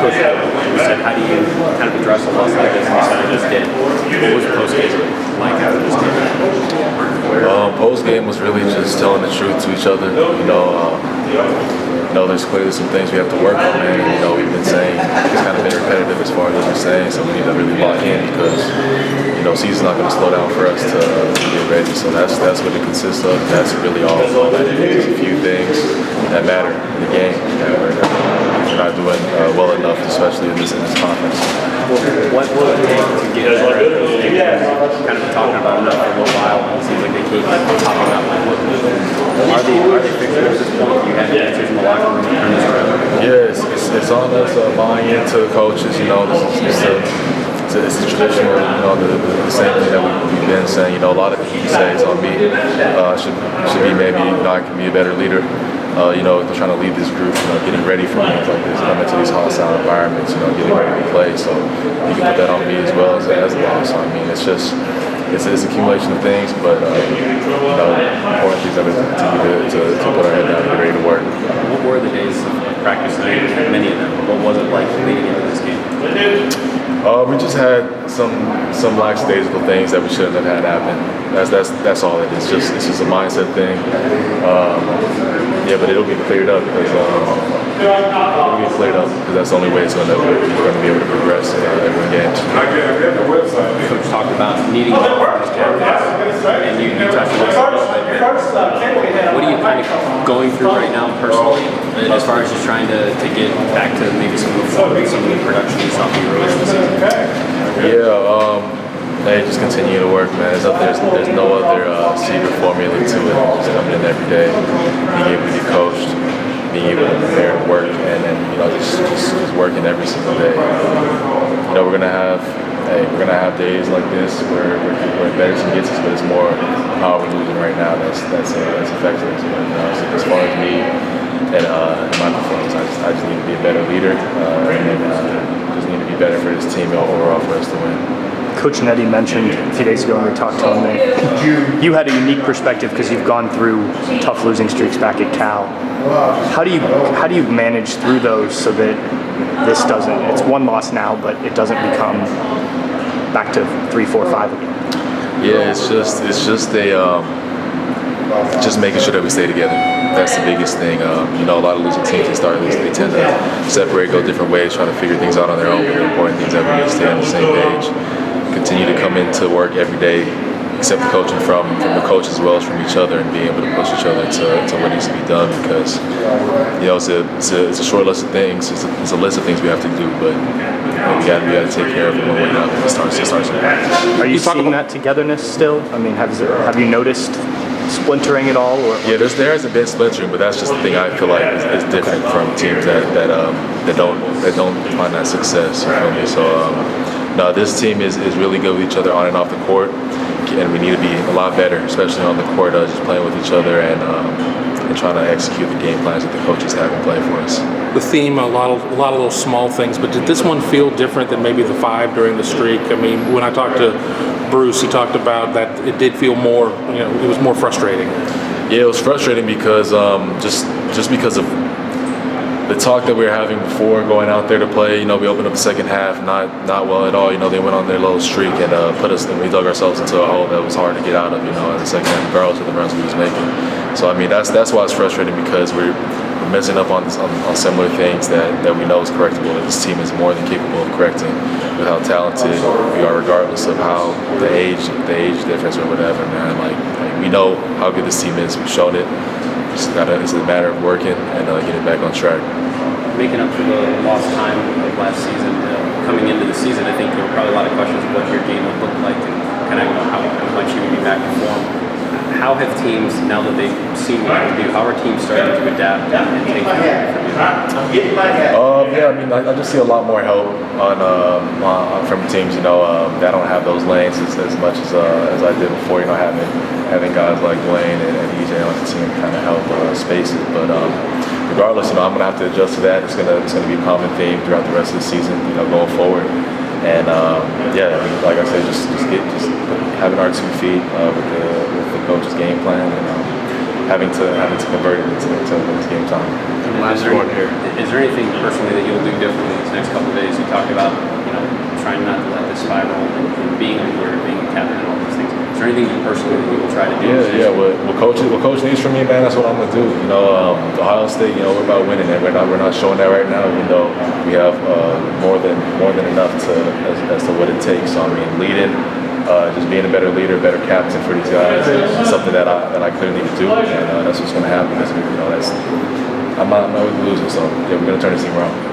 Coach, you said, how do you kind of address a loss like this? And you said I just did. What was post-game like after this game? Post-game was really just telling the truth to each other. There's clearly some things we have to work on, man. We've been saying it's kind of been repetitive as far as what we're saying, so we need to really lock in because, season's not going to slow down for us to get ready. So that's what it consists of. That's really all that it is. A few things that matter in the game that we're not doing well enough, especially in this conference. What will it take to get better? Kind of talking about it for a little while, and it seems like they keep popping up. Are they fixing at this point? You have answers in the locker room to turn this around? Yeah, it's on us buying into the coaches. It's a traditional, the same thing that we've been saying. A lot of people say it's on me. Should be maybe, I can be a better leader. Trying to lead this group, getting ready for games like this, coming to these hostile environments, getting ready to play. So you can put that on me as well as the boss. So, it's just, it's an accumulation of things, but, important things that we continue to put our head down and get ready to work. What were the days of practice? Many of them. What was it like leading into this game? We just had some lackadaisical things that we shouldn't have had happen. That's all it is. It's just a mindset thing. But it'll get cleared up because that's the only way we're going to be able to progress in every game. Coach talked about needing more from his captains, and you touched on this a little bit. What are you kind of going through right now personally, as far as just trying to get back to maybe some of the form and some of the production you saw from your release this season? Hey, just continue to work, man. There's no other secret formula to it. Just coming in every day, being able to get coached, being able to prepare to work, and then just working every single day. We're gonna have days like this where embarrassing gets us, but it's more how we're losing right now that's affecting us. So as far as me and my performance, I just need to be a better leader, and just need to be better for this team overall for us to win. Coach Nettie mentioned a few days ago when we talked to him that you had a unique perspective because you've gone through tough losing streaks back at Cal. How do you manage through those so that this doesn't? It's one loss now, but it doesn't become back to 3, 4, 5 again. Yeah, it's just making sure that we stay together. That's the biggest thing. A lot of losing teams they tend to separate, go different ways, try to figure things out on their own. But the important thing is that we need to stay on the same page. Continue to come into work every day, accept the coaching from the coach as well as from each other, and being able to push each other to what needs to be done. Because it's a short list of things. It's a list of things we have to do, but we got to take care of it one way or another. It starts. Are you seeing that togetherness still? Have you noticed splintering at all? There hasn't been splintering, but that's just the thing I feel like is different from teams that don't find that success. You feel me? So. No, this team is really good with each other on and off the court, and we need to be a lot better, especially on the court, just playing with each other and trying to execute the game plans that the coaches have in play for us. The theme, a lot of little small things, but did this one feel different than maybe the 5 during the streak? When I talked to Bruce, he talked about that it did feel more, it was more frustrating. Yeah, it was frustrating because just because of the talk that we were having before going out there to play. We opened up the second half not well at all. They went on their little streak and we dug ourselves into a hole that was hard to get out of. In the second half, regardless of the runs we was making. So that's why it's frustrating, because we're messing up on similar things that we know is correctable. That this team is more than capable of correcting with how talented we are, regardless of how the age difference or whatever. Man, we know how good this team is. We've shown it. It's a matter of working and getting back on track. Making up for the lost time of last season, coming into the season, I think there were probably a lot of questions of what your game would look like and kind of how much you would be back in form. How have teams, now that they've seen what you do, how are teams starting to adapt and take care from you? I just see a lot more help from teams, that don't have those lanes as much as I did before. Having guys like Dwayne and EJ on the team kind of help space it. But regardless, I'm gonna have to adjust to that. It's gonna be a common theme throughout the rest of the season, going forward. And like I said, just having our 2 feet with the coach's game plan and having to convert it into this game time. Is there anything personally that you'll do differently this next next couple of days, you talked about, trying not to let this spiral and being a leader, being a captain, and all these things. Is there anything you personally that you will try to do? Yeah. What coach needs from me, man, that's what I'm gonna do. Ohio State, we're about winning, and we're not showing that right now. Even though we have more than enough as to what it takes. So I mean, leading, just being a better leader, better captain for these guys is something that I clearly need to do, and that's what's gonna happen. I'm not with losing, so yeah, we're gonna turn this team around.